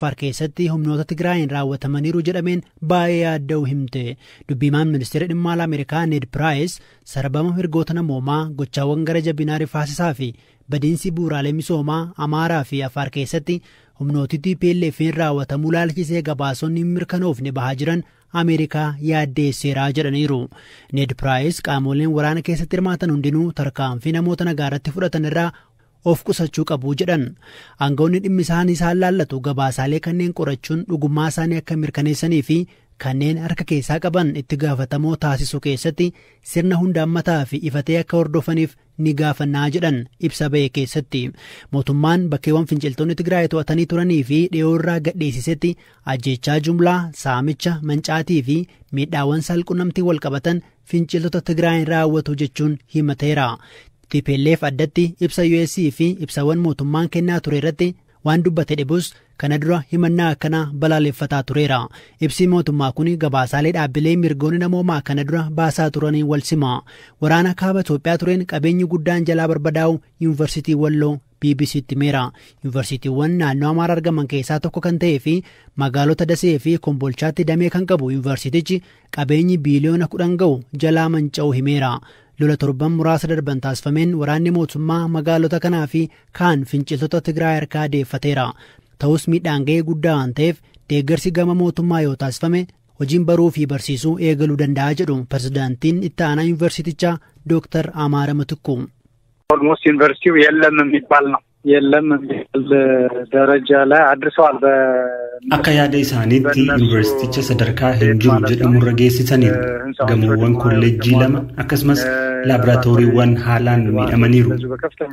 Farkeessatti humnoota Tigraayin raawwatamaniiru jedhameen baay'ee yaadda'u himte. Dubbimaan ministeera dhimma alaa Ameerikaa Ned Price sarbama mirgoota namoomaa gochaawwan gara jabinaa rifaasisaa fi badiinsi bu'uuraalee misoomaa Amaaraa fi Afaar keessatti humnootatti PLF'n raawwatamuu laalchisee gabaasonni mirkanoofne bahaa jiran Ameerikaa yaaddeesseeraa jedhaniiru. Ned Price qaamoleen waraana keessatti hirmaatan hundinuu tarkaanfii namoota nagaaratti fudhatan irraa of qusachuu qabu jedhan. Aangawoonni dhimmi isaanii isaan laallatu gabaasaalee kanneen qorachuun dhugummaa isaanii akka mirkaneessanii fi kanneen harka keessaa qaban itti gaafatamoo taasisuu keessatti sirna hunda hammataa fi ifatee akka hordofaniif ni gaafannaa jedhan ibsa ba'e keessatti. Mootummaan bakkeewwan finciltoonni Tigraay to'atanii turanii fi dhiyoo irraa gadhiisisetti ajjeechaa jumlaa, saamicha, mancaatii fi miidhaawwan salqunnamtii wal qabatan finciltoota Tigraayin raawwatu jechuun himateera. TPLF addatti ibsa US fi ibsawwan mootummaan kennaa ture irratti waan dubbate dhibus kana dura himannaa akkanaa balaaleffataa tureera. Ibsi mootummaa kun gabaasaalee dhaabbilee mirgoonni namoomaa kana dura baasaa turanii wal sima. Waraana kaaba Itoophiyaa tureen qabeenyi guddaan jalaa barbadaa'u Yuunivarsiitii Walloo BBC'tti himeera. Yuunivarsiitiiwwan naannoo Amaaraa argaman keessaa tokko kan ta'ee fi magaalota Dasee fi Kombolchaatti damee kan qabu yuunivarsiitichi qabeenyi biiliyoona 10 ga'u jalaa manca'u himeera. Lola torban muraasa darban taasifameen waraanni mootummaa magaalota kanaa fi kaan finciltoota Tigraay harkaa deeffateera. Ta'us miidhaan ga'ee guddaa waan ta'eef deeggarsi gama mootummaa yoo taasifame hojiin baruu fi barsiisuu eegaluu danda'a jedhu pirezidaantiin itti aanaa yuunivarsiitichaa Dr. Amaara Matukku. ኦልሞስት ዩኒቨርሲቲው የለም የሚባል ነው የለም ደረጃ ላይ አድርሰዋል። akka yaada isaaniitti yuunivarsiiticha sadarkaa hin jiru jedhamurra geessisaniiru. Gamoowwan kolleejjii 2 akkasumas laaboraatooriiwwan haalaan miidhamaniiru.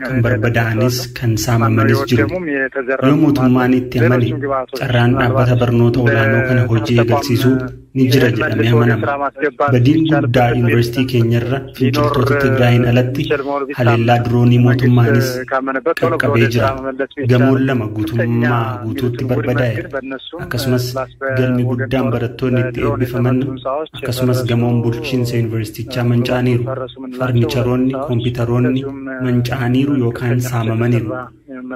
Kan barbadaa'anis kan saamamanis jiru. Yoo mootummaan itti amane carraan dhaabbata barnoota olaanoo kana hojii eegalsiisuu ni jira jedhamee amanama. Badiin guddaa yuunivarsiitii keenyarra finciltoota Tigraayin alatti haleellaa diroonii mootummaanis qaqqabee jira. Gamoon 2 guutummaa guutuutti barbadaa'eera. Akkasumas galmi guddaan barattoonni itti eebbifaman akkasumas gamoon bulchiinsa yuunivarsiitichaa manca'aniiru. Farnicharoonni, kompiitaroonni manca'aniiru yookaan saamamaniiru.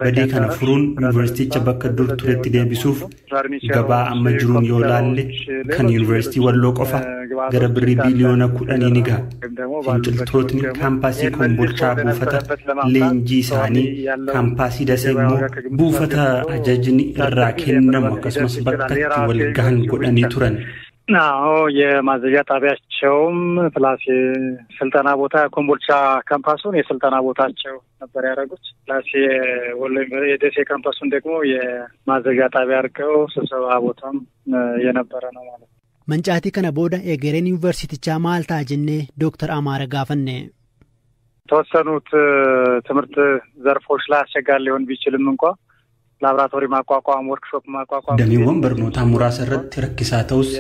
Badii kana furuun yuunivarsiiticha bakka dur turetti deebisuuf gabaa amma jiruun yoo laalle kan yuunivarsiitii Walloo qofa gara birrii biiliyoona 10 ni gaha. Finciltootni kaampaasii Kombolchaa buufata leenjii isaanii, kaampaasii Dasee immoo buufata ajajni irraa kennamu akkasumas bakka itti wal gahan godhanii turan. የማዘዣ ጣቢያቸውም ፕላስ ስልጠና ቦታ ኮምቦልቻ ካምፓሱን የስልጠና ቦታቸው ነበር ያደረጉት። ፕላስ የደሴ ካምፓሱን ደግሞ የማዘዣ ጣቢያ አድርገው ስብሰባ ቦታም የነበረ ነው ማለት ነው። መንጫቲ ከነ ቦዳ የገሬን ዩኒቨርሲቲቻ ማልታ ጀኔ ዶክተር አማረ ጋፈነ ተወሰኑት ትምህርት ዘርፎች ላይ አስቸጋሪ ሊሆን ቢችልም እንኳን ላብራቶሪ ማቋቋም ወርክሾፕ ማቋቋም ደሚወን በርኖታ ሙራሰ ረት ረክሳ ተውስ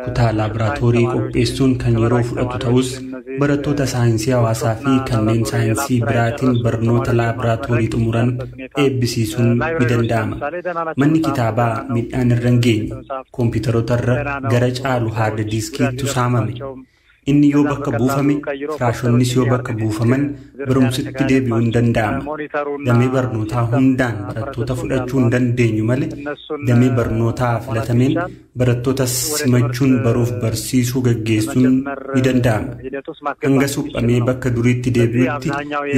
ኩታ ላብራቶሪ ቆጴሱን ከኒሮ ፍለቱ ተውስ በረቶታ ሳይንሲያ ዋሳፊ ከነን ሳይንሲ ብራቲን በርኖታ ላብራቶሪ ጥሙራን ኤቢሲሱን ቢደንዳማ መኒ ኪታባ ሚዳን ረንጌኝ ኮምፒውተሮተረ ገረጫሉ ሃርድ ዲስኪ ቱሳማሚ inni yoo bakka buufame firaashonnis yoo bakka buufaman barumsitti deebi'uu hin danda'ama. Damee barnootaa hundaan barattoota fudhachuu hin dandeenyu malee damee barnootaa filatameen barattoota simachuun baruuf barsiisuu gaggeessuun ni danda'ama. Hanga suphamee bakka duriitti deebi'utti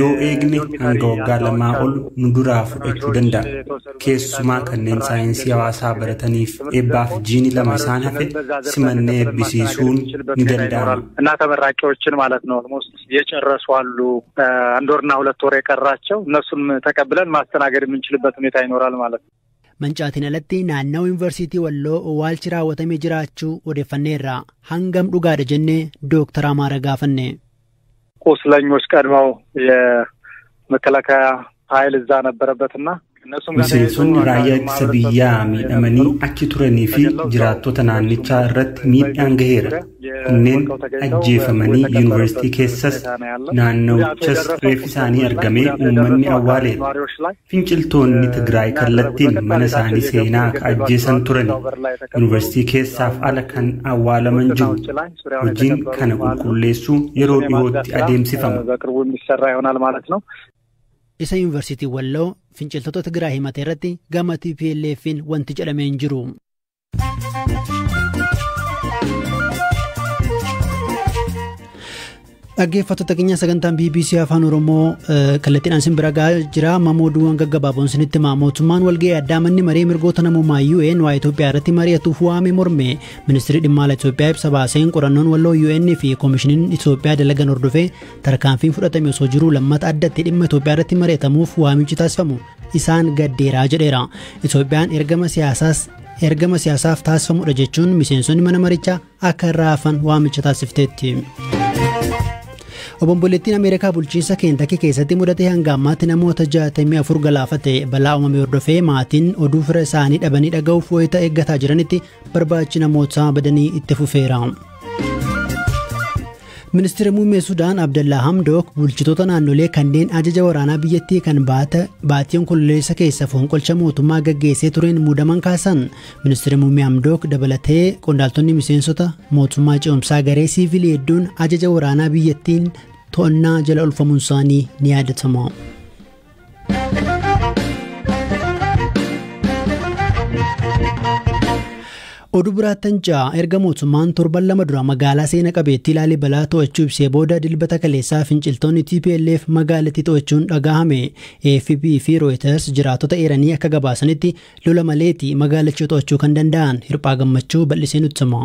yoo eegne hanga waggaa 2 ol nu duraa fudhachuu danda'a. Keessumaa kanneen saayinsii hawaasaa barataniif eebbaaf jiini 2 isaan hafe simannee eebbisiisuun ni danda'ama. እና ተመራቂዎችን ማለት ነው ኦልሞስት የጨረሱ አሉ። 1 ወርና 2 ወር የቀራቸው እነሱን ተቀብለን ማስተናገድ የምንችልበት ሁኔታ ይኖራል ማለት ነው። መንጫቲን አለቲ ናናው ዩኒቨርሲቲ ወሎ ዋልቺ ራወተሜ ጅራቹ ወደፈኔራ ሃንገም ዱጋደ ጀኔ ዶክተር አማረ ጋፈኔ ቁስለኞች ቀድመው የመከላከያ ኃይል እዛ ነበረበትና miseensonni raayyaa ittisa biyyaa miidhamanii achi turanii fi jiraattota naannichaa irratti miidhaan gaheera. Kunneen ajjeefamanii yuunivarsiitii keessas naannawichas reeffi isaanii argamee uummanni awwaaleera. Finciltoonni Tigraay kallattiin mana isaanii seenaa akka ajjeesan turani. Yuunivarsiitii keessaaf ala kan awwaalaman jiru. Hojiin kana qulqulleessuu yeroo dhiyootti adeemsifama. isa yuunivarsiitii Walloo finciltoota Tigraay himate irratti gama TPLF'n wanti jedhamee hin jiru. Dhaggeeffattoota keenya sagantaan BBC Afaan Oromoo kallattiidhaan simbira gahaa jira. Mamooduuwwan gaggabaaboon sinitti mootummaan walga'ii addaa manni maree mirgoota namummaa UN waa Itoophiyaa irratti mari'atuuf waame morme. Ministeerri dhimma alaa Itoophiyaa ibsa baaseen qorannoon walloo UN fi koomishiniin Itoophiyaa dalagan hordofee tarkaanfiin fudhatame osoo jiruu lammata addatti dhimma Itoophiyaa irratti mari'atamuuf waamichi taasifamu isaan gaddeeraa jedheera. Itoophiyaan ergama siyaasaaf taasifamudha jechuun miseensonni mana marichaa akka irraa hafan waamicha taasifteetti. Obomboleettiin Ameerikaa bulchiinsa Keentaki keessatti mudate hanga ammaatti namoota 64 galaafate. Balaa uumame hordofee maatiin oduu fira isaanii dhabanii dhaga'uuf wayita eeggataa jiranitti barbaachi namoota badanii itti fufeera. Ministeerri muummee Sudaan Abdallaa Hamdook bulchitoota naannolee kanneen ajaja waraanaa biyyattii kan baatii onkololeessa keessa fonqolcha mootummaa gaggeessee tureen muudaman kaasan. Ministeerri muummee Hamdook dabalatee qondaaltonni miseensota mootummaa ce'umsaa garee siivilii hedduun ajaja waraanaa biyyattiin to'annaa jala oolfamuun isaanii ni yaadatama. Oduu biraattan ja'a erga mootummaan torban lama dura magaalaa seena qabeettii Laalibalaa to'achuu ibsee booda dilbata kaleessaa finciltoonni TPLF magaalattii to'achuun dhagahame. AFP fi Reuters jiraatota eeranii akka gabaasanitti lola maleetti magaalicha to'achuu kan danda'an Hirphaa Gammachuu bal'isee nutti hima.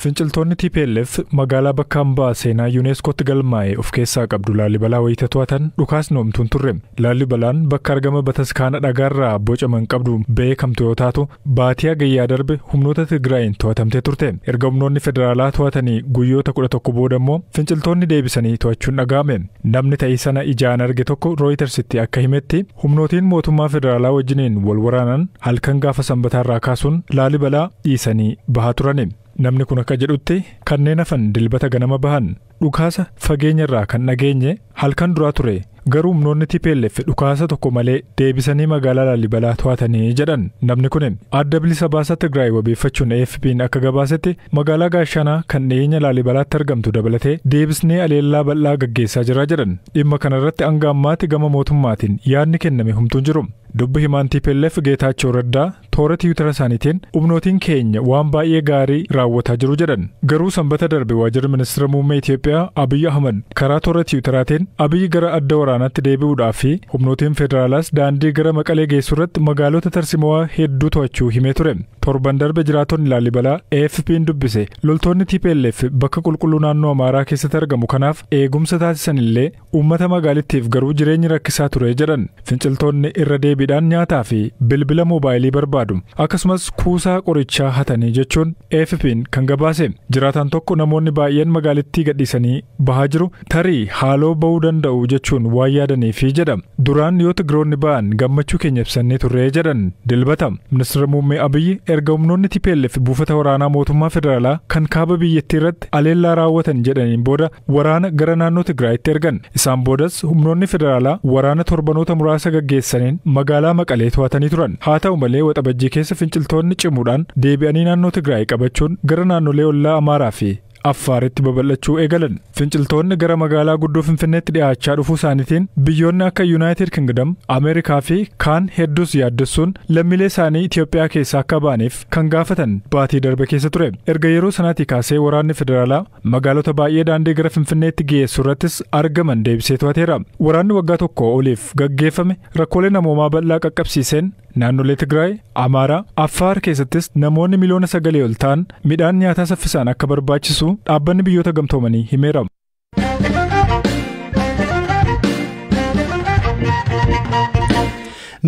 Finciltoonni TPLF magaalaa bakka hambaa seenaa UNESCOtti galmaa'e of keessaa qabdu Laalibalaa wayita to'atan dhukaasni oomtuun turre. Laalibalaan bakka argama bataskaana dhagaarraa bocaman qabdu beekamtu yoo taatu baatii hagayyaa darbe humnoota Tigraayin to'atamtee turte. Erga humnoonni federaalaa to'atanii guyyoota 11 booda immoo finciltoonni deebisanii to'achuun dhaga'ame. Namni ta'ii sana ijaan arge tokko Reutersitti akka himetti humnootiin mootummaa federaalaa wajjiniin wal waraanan halkan gaafa sanbataarraa kaasuun Laalibalaa dhiisanii bahaa turani. Namni kun akka jedhutti kanneen hafan dilbata ganama bahan dhukaasa fageenyarraa kan dhageenye halkan duraa ture. Garuu humnoonni TPLF dhukaasa tokko malee deebisanii magaalaa Laalibalaa to'atanii jedhan. Namni kun adda bilisa baasaa Tigraay wabeeffachuun AFP'n akka gabaasetti magaalaa Gaashanaa kan dhiyeenya Laalibalaatti argamtu dabalatee deebisnee aleellaa bal'aa gaggeessaa jira jedhan. Dhimma kanarratti hanga ammaatti gama mootummaatiin yaadni kenname humtuun jiru. Dubbi himaan TPLF Geetaachoo Raddaa toora tiwutara isaaniitiin humnootiin keenya waan baay'ee gaarii raawwataa jiru jedhan. Garuu sanbata darbe waajjirri ministeera muummee Itoophiyaa Abiyyi Ahmad karaa toora tiwutaraatiin Abiyyi gara adda waraanaatti deebi'uudhaaf fi humnootiin federaalaas daandii gara Maqalee geessu irratti magaalota tarsimoo hedduu to'achuu himee ture. Torban darbe jiraatonni Laalibalaa AFP'n dubbise loltoonni TPLF bakka qulqulluu naannoo Amaaraa keessatti argamu kanaaf eegumsa taasisan illee uummata magaalittiif garuu jireenyi rakkisaa ture jedhan. Finciltoonni irra deebiidhaan nyaataa fi bilbila moobaayilii barbaadu. Akkasumas kuusaa qorichaa hatanii jechuun AFP'n kan gabaase. Jiraataan tokko namoonni baay'een magaalittii gadhiisanii bahaa jiru tarii haaloo ba'uu danda'u jechuun waan yaadaniifi jedha. Duraan yoo Tigiroonni ba'an gammachuu keenya ibsannee turre jedhan. Dilbata ministeera muummee Abiyyi erga humnoonni TPLF buufata waraanaa mootummaa federaalaa kan kaaba biyyattii irratti aleellaa raawwatan jedhaniin booda waraana gara naannoo Tigraayitti ergan. Isaan boodas humnoonni federaalaa waraana torbanoota muraasa gaggeessaniin magaalaa Maqalee to'atanii turan. Haa ta'u malee waxabajjii keessa finciltoonni cimuudhaan deebi'anii naannoo Tigraay qabachuun gara naannolee ollaa Amaaraa fi Affaaritti babal'achuu eegalan. Finciltoonni gara magaalaa guddoo Finfinneetti dhiyaachaa dhufuu isaaniitiin biyyoonni akka United Kingdom, Ameerikaa fi kaan hedduus yaaddessuun lammiilee isaanii Itoophiyaa keessaa akka ba'aniif kan gaafatan baatii darbe keessa ture. Erga yeroo sanaatii kaasee waraanni federaalaa magaalota baay'ee daandii gara Finfinneetti geessu irrattis argaman deebisee to'ateera. Waraanni waggaa tokko oliif gaggeeffame rakkoolee namoomaa bal'aa qaqqabsiiseen naannolee Tigraay, Amaaraa, Affaar keessattis namoonni miliyoona 9 ol ta'an midhaan nyaataa saffisaan akka barbaachisu dhaabbanni biyyoota gamtoomanii himeera.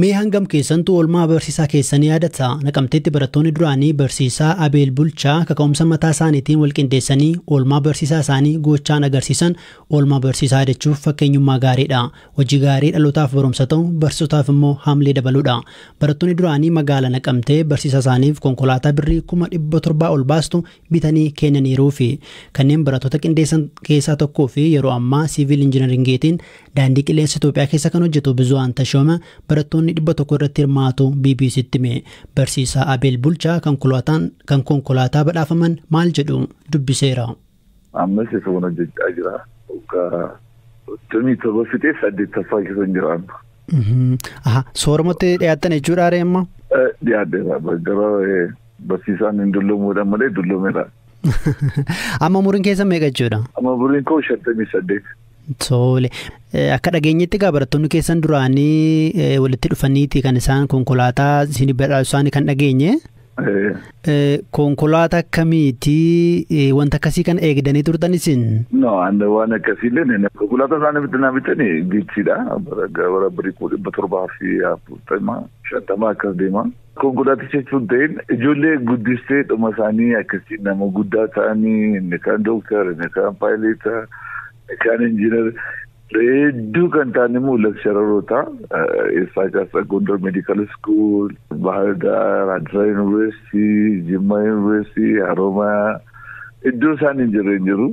Mee hangam keessantuu oolmaa barsiisaa keessanii yaadata? Naqamteetti barattoonni duraanii barsiisaa Abeel Bulchaa kaka'umsa mataa isaaniitiin walqindeessanii oolmaa barsiisaa isaanii gochaan agarsiisan oolmaa barsiisaa jechuuf fakkeenyummaa gaariidha. Hojii gaarii dhalootaaf barumsa ta'u barsiisotaaf immoo haamlee dabaluudha. Barattoonni duraanii magaalaa Naqamtee barsiisaa isaaniif konkolaataa birrii 700 ol baastu bitanii kennaniiruu fi kanneen barattoota qindeessan keessaa tokkoo fi yeroo ammaa siivil injiinaringiitiin daandii qilleensa Itoophiyaa keessa kan hojjetu Bizuwaan Tashooma barattoonni 100 irratti hirmaatu BBC'tti hime. Barsiisaa Abeel Bulchaa kan konkolaataa badhaafaman maal jedhu dubbiseera. Ammas isa wana jechaa jira. Tumii toba fitee 8 taffaa keessa hin jiraannu. Sooromatti dhiyaatan jechuudha reemma? Dhiyaaddeera garuu barsiisaan hin dulloomuudhaan malee dulloomeera. Amma umuriin keessa meeqa jechuudha? Amma umuriin koo 58. Tole akka dhageenyetti barattoonni keessan duraanii walitti dhufaniiti kan isaan konkolaataa isin badhaasuu isaanii kan dhageenye. Konkolaataa akkamiiti wanta akkasii kan eegdanii turtan isin? No, waan akkasii illee konkolaataa isaanii bitanii giichiidha. Bara birii 750 akkas deema. Konkolaaticha jechuun ta'in ijoollee guddistee dhuma isaanii akkasii nama guddaa ta'anii inni kaan dooktara, inni kaan paayileeta, inni kaan injiinar hedduu kan ta'an immoo leksharoota eessaa kaasa Gondar Medical School, Bahar Dar, Adra University, Jimma University, Haromaa iddoo isaan hin jiru.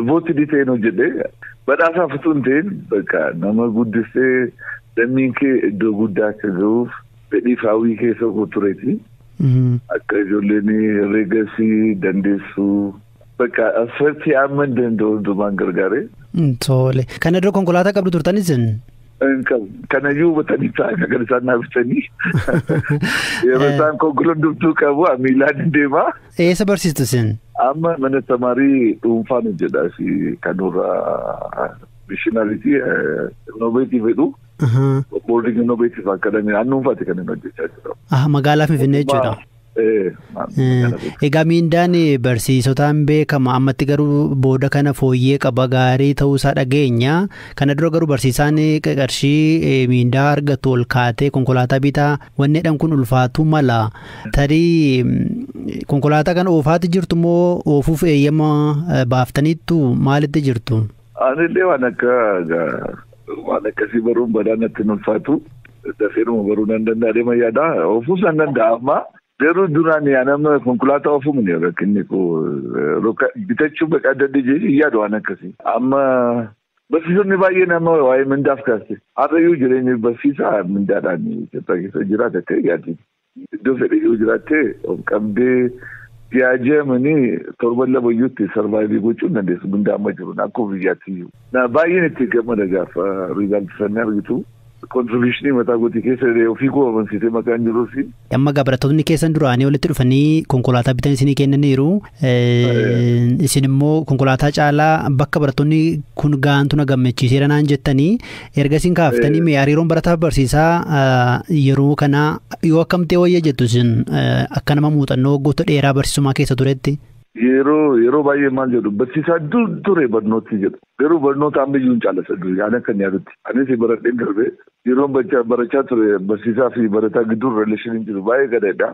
Vooti dhiiteen hojjedhee badhaasaaf utuu hin ta'in bakka nama guddistee lammiin kee iddoo guddaa akka ga'uuf fedhii faawwii keessa tureeti. Akka ijoolleen herreegasii dandeessuu bakka asfaltii amma danda'u hundumaan gargaare. Tole. Kana dura konkolaataa qabdu turtanis? Kanayyuu hubatanii ta'an kan isaan naafisanii. Yeroo isaan konkolaataa dubtuu qabu miilaan deemaa. Eessa barsiistu isin? Amma mana tamaarii dhuunfaan hojjedha kanurraa mishinariitii innoveetii fedhu. Boarding innovative academy annuunfaati kan inni hojjechaa jiru. Magaalaa Finfinnee jechuudha. Egaa miindaan barsiisotaan beekama ammatti garuu booda kana fooyyee qaba gaarii ta'uusaa dhageenya. Kana dura garuu barsiisaan qarshii miindaa argatu ol kaatee konkolaataa bitaa wanneedhaan kun ulfaatu mala. Tarii konkolaataa kana oofaatti jirtu moo oofuuf eeyyama baaftaniittu maalitti jirtu? Anillee waan akkasii baruun badaanatti ulfaatu dafeeruma baruu nan danda'a deema yaada ofuus nan danda'a amma garuu duraan nama konkolaataa ofuun ni rakkinni koo bitachuu bakka adda adda jedhee yaadu waan akkasii amma barsiisonni baay'ee nama waa'ee mindaaf kaaste har'ayyuu jireenya barsiisaa mindaadhaan keessa jiraata akka yaaddi iddoo fedhe yoo jiraatte of qabdee Yaajamanii torban labayyuutti sarvaayivii gochuun dandeessu mindaa amma jiru akkuma biyyaatti na baay'een itti gammada gaafa riizaaltisanii argitu kontribiishinii mataa gootii keessa ofii koo amansiisee maqaan jiruufi. Amma barattoonni keessan duraanii walitti dhufanii konkolaataa bitan isinii kennaniiru. Isin immoo konkolaataa caalaa bakka barattoonni kun gaantu na gammachiiseera naan jettanii erga isin kaaftanii hariiroon barataa barsiisaa yeroo kana yoo akkamtee wayya jettu isin akka nama muuxannoo waggoota dheeraa barsiisummaa keessa turetti. Yeroo baay'ee maal jedhu barsiisaa ture barnooti jedhu garuu barnoota ammayyuu hin caalasa duri aan akka yaadutti anis baradheen darbe yeroo barachaa ture barsiisaa fi barataa gidduu reeleeshiniin jiru baay'ee gadaadha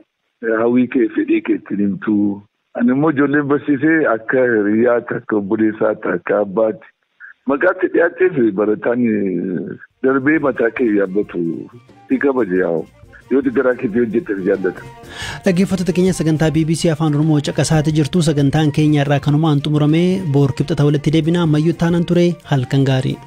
hawwii kee fedhii kee ittiin himtu ani immoo ijoolleen barsiisee akka hiriyaatti akka obboleessaatti akka abbaatti maqaatti dhiyaatee fi barataan darbee mataa kee yaabbatu si kabaje yaa'u. Yoo garaa keetii hojjetan jaallata. Dhaggeeffattoota keenya sagantaa BBC Afaan Oromoo caqasaati jirtu sagantaan keenya irraa kanumaan xumuramee boor kibxata walitti deebina ammayyuu taanaan ture halkan gaarii.